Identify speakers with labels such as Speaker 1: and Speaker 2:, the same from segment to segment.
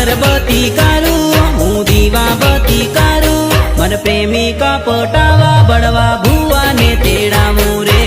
Speaker 1: अगरबत्ती करूं हूँ दीवाबत्ती करूं मन प्रेमिका पटावा बड़वा भुआ ने तेड़ावूं रे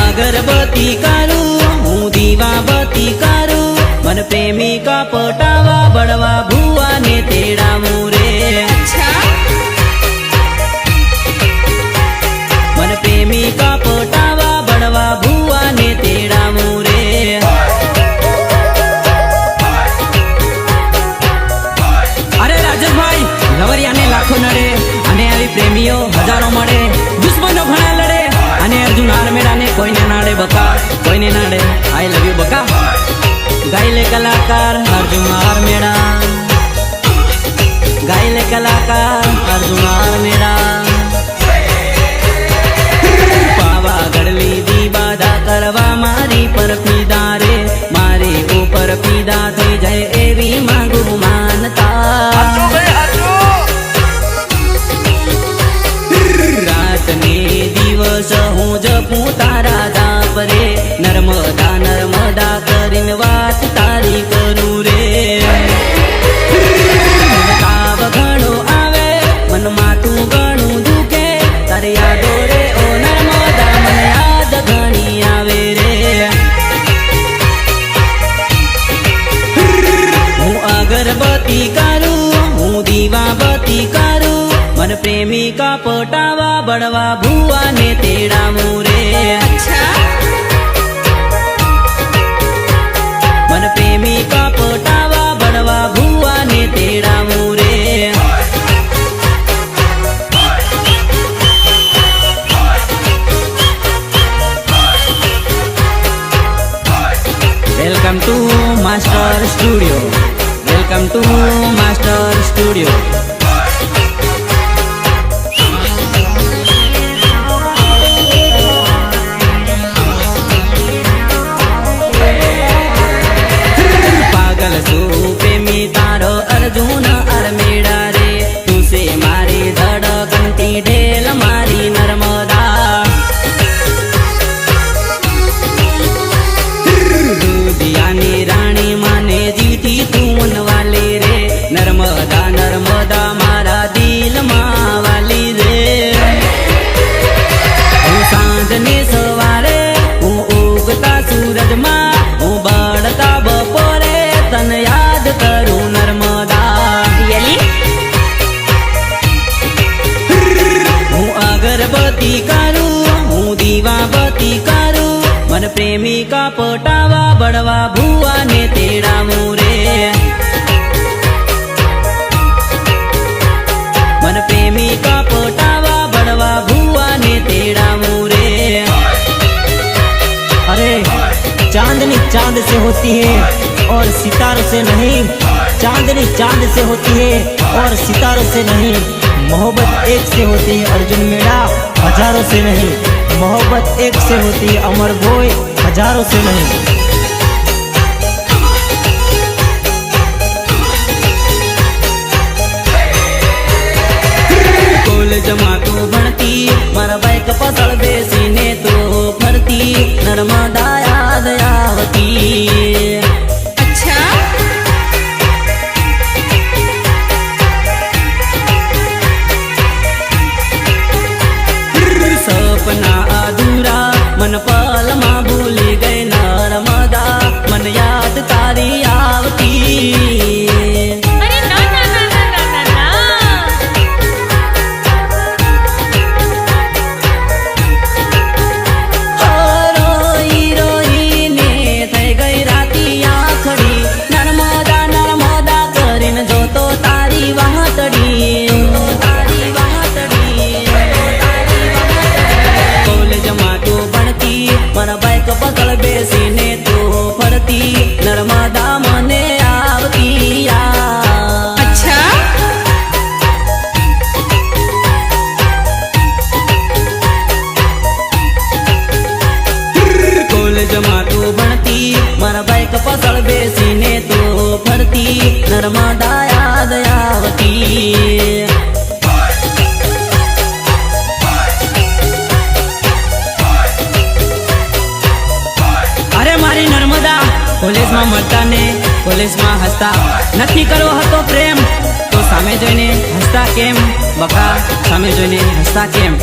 Speaker 1: अगरबत्ती करूं हूँ दीवाबत्ती करूं मन प्रेमिका पटावा बड़वा भुआ ने तेड़ावूं रे मन प्रेमिका पटावा बड़वा भुआ ने तेड़ावूं रे अरे राजेश भाई लवरिया ने लाखों नड़े अने आवी प्रेमियों हजारों मळे दुश्मनों घणा लड़े अने अर्जुन आर्मेड़ा ने कोई ने नाड़े बका कोई ने नाड़े आई लव यू बका गाइले कलाकार अर्जुन आर्मेड़ा गाइले कलाकार अर्जुन आर्मेड़ा पावा गड़ली दी बाधा करवा मारी पर पीदा रे मारी ऊपर पीदा थई जाए एवी मांगू मानता रात ने दिवस हूँ जपू तारा जाप रे नर्मदा नर्मदा करीन वात तारी करूं रे ताव घणो आवे मन माथू घणू दुखे तारी यादो रे ओ नर्मदा मन याद घणी आवे रे हूँ अगरबत्ती करूं हूँ दीवाबत्ती करूं मन प्रेमिका पटावा बड़वा भुआ ने तेड़ावूं रे मन प्रेमिका पटावा बड़वा भुआ ने तेड़ावूं रे welcome to master studio welcome to master studio Arjun आर्मेड़ा रे तुसे मारी धड़कनती ढेल मारी नर्मदा दूधियानी रानी माने जीती तू मन वाली रे नर्मदा नर्मदा मारा दिल माँ वाली रे हूँ सांझ ने सवारे हूँ उगता सूरज माँ हूँ बढ़ता बपोरे तन याद करूँ नर्मदा अगरबत्ती करूं हूँ दीवाबत्ती करूं मन प्रेमिका पटावा बड़वा भुआ ने तेड़ावूं रे मन प्रेमिका पटावा बड़वा भुआ ने तेड़ावूं रे
Speaker 2: अरे चांदनी चांद से होती है और सितारों से नहीं चांदनी चांद से होती है और सितारों से नहीं मोहब्बत एक से होती है अर्जुन मेड़ा हजारों से नहीं मोहब्बत एक से होती है अमर भोई हजारों से नहीं
Speaker 1: कॉलेज मां तू भणती मारा बाइक पसड़ बेसी ने तो फरती नर्मदा याद आवती सपना अधूरा मन पल माँ भूल गए नर्मदा
Speaker 2: नर्मदा याद आवती।
Speaker 1: अरे मारी नर्मदा कॉलेज में મળતા ને कॉलेज में हसता નથી કરવો હતો પ્રેમ તો સામે જોઈને હસતા કેમ બકા સામે જોઈને હસતા કેમ।